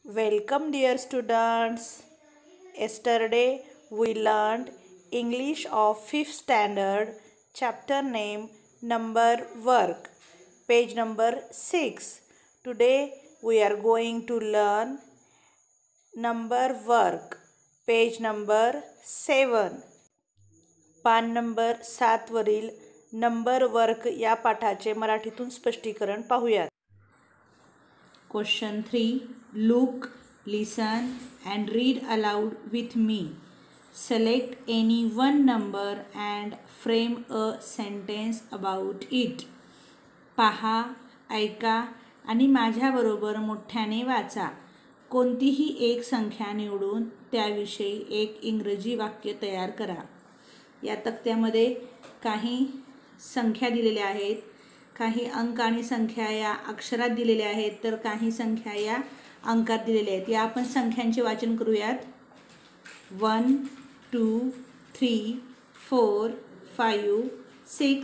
Welcome, dear students. Yesterday we learned English of 5th standard, chapter name number work, page number 6. Today we are going to learn number work, page number 7. पान number 7 वरील number work या पाठाचे मराठीतून स्पष्टीकरण पाहूयात. Question 3. Look, listen and read aloud with me. Select any one number and frame a sentence about it. पहा, ऐका आणि माझ्याबरोबर मोठ्याने वाचा. कोणतीही एक संख्या निवडून त्याविषयी एक इंग्रजी वाक्य तयार करा. या तक्त्यामध्ये काही संख्या दिलेल्या आहेत, काही अंक आणि संख्या या अक्षरात दिलेल्या आहेत, तर काही संख्या या अंकात दिलेल्या आहेत. या आपण संख्यांचे वाचन करूयात. 1 2 3 4 5 6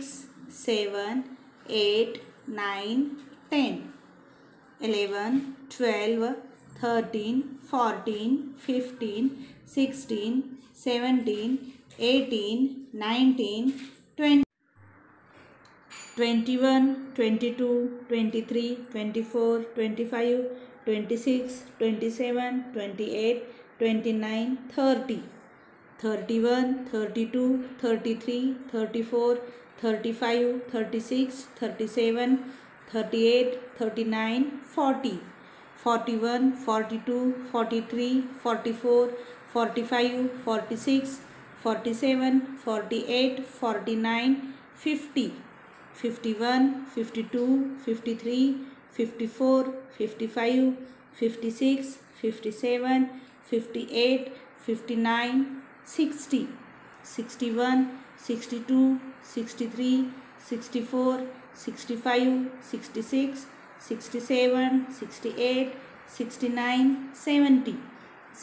7 8 9 10 11 12 13 14 15 16 17 18 19 20 21 22 23 24 25 26 27 28 29 30 31 32 33 34 35 36 37 38 39 40 41 42 43 44 45 46 47 48 49 50 51 52 53 54 55 56 57 58 59 60 61 62 63 64 65 66 67 68 69 70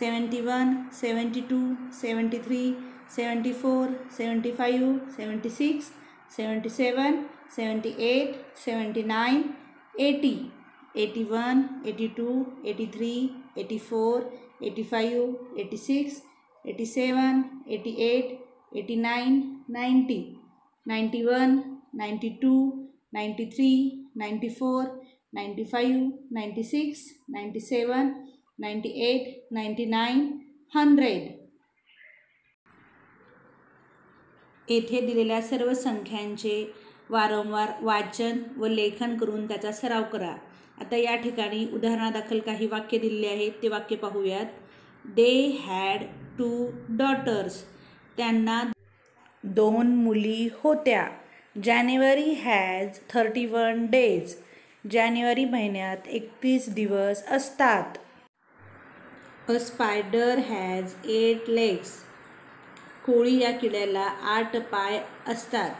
71 72 73 74 75 76 77 78 79 80 81 82 83 84 85 86 87 88 89 90 91 92 93 94 95 96 97 98 99 100. येथे दिलेल्या सर्व संख्यांचे वारंवार वाचन व लेखन करून त्याचा सराव करा. आता या ठिकाणी उदाहरणादाखल काही वाक्य दिलेले आहेत, ते वाक्य पाहूयात. They had 2 daughters. त्यांना 2 मुली होत्या. जानेवारी हॅज 31 days. जानेवारी महिन्यात 31 दिवस असतात. अ स्पायडर हॅज 8 legs. कोळी या किड्याला 8 पाय असतात.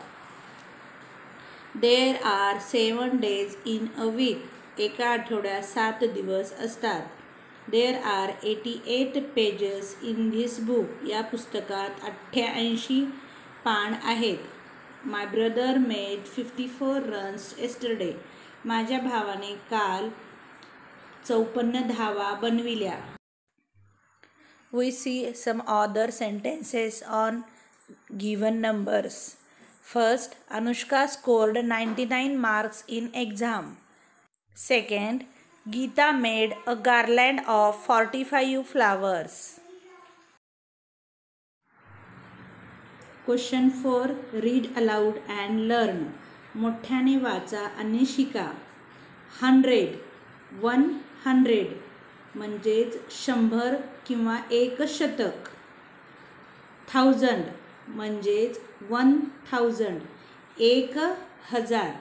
There are 7 days in a week. एका आठवड्यात 7 दिवस असतात. There are 88 pages in this book. या पुस्तकात 88 पान आहेत. माय ब्रदर मेड 54 runs yesterday. माझ्या भावाने काल 54 धावा बनविल्या. We see some other sentences on given numbers. First, Anushka scored 99 marks in exam. Second, Geeta made a garland of 45 flowers. Question 4. Read aloud and learn. मोठ्याने वाचा आणि शिका. 100 100 म्हणजेच 100 किंवा 1 शतक. 1000 म्हणजेच 1000 1000.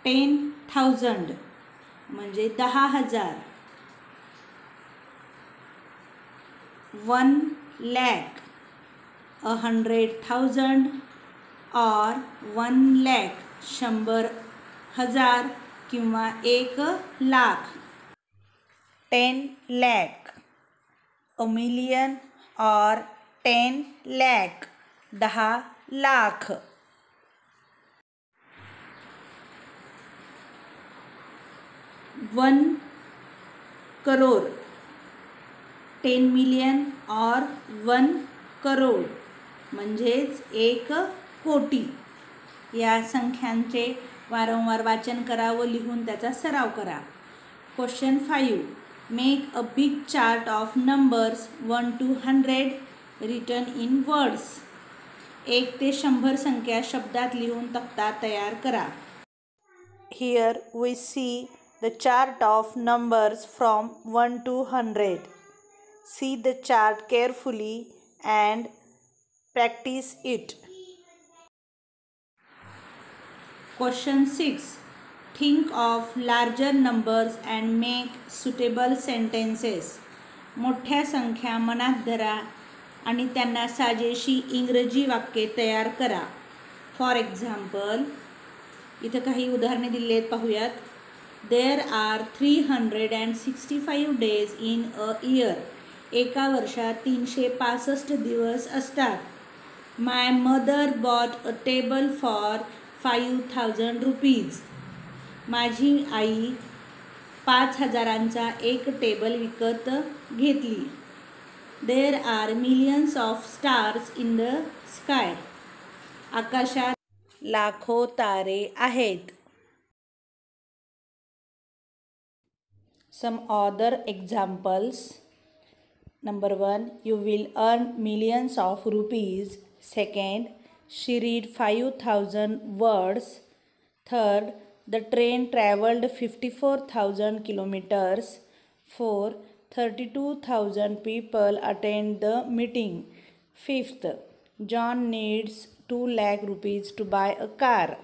10,000 म्हणजे 10,000. 1 lakh 100,000 or 1 lakh 100,000 किंवा 1 lakh. 10 lakh. A million or 10 lakh 10 lakh. 1 crore 10 million or 1 crore म्हणजेच 1 कोटी. या संख्यांचे वारंवार वाचन करा व लिहून त्याचा सराव करा. Question 5. Make a big chart of numbers 1 to 100 written in words. 1 ते 100 संख्या शब्दात लिहून तक्ता तयार करा. Here we see the chart of numbers from 1 to 100. See the chart carefully and practice it. Question 6. Think of larger numbers and make suitable sentences. मोठ्या संख्या मनात धरा आणि त्यांना साजेशी इंग्रजी वाक्ये तयार करा. फॉर एक्झाम्पल, इथं काही उदाहरणे दिली आहेत, पाहूयात. There are 365 days in a year. एका वर्षात 365 दिवस असतात. My mother bought a table for 5,000 rupees. माझी आई 5,000चा एक टेबल विकत घेतली. There are millions of stars in the sky. आकाशात लाखो तारे आहेत. Some other examples. Number 1, you will earn millions of rupees. Second, she read 5,000 words. Third, the train traveled 54,000 kilometers. 4, 32,000 people attend the meeting. Fifth, John needs 2 lakh rupees to buy a car.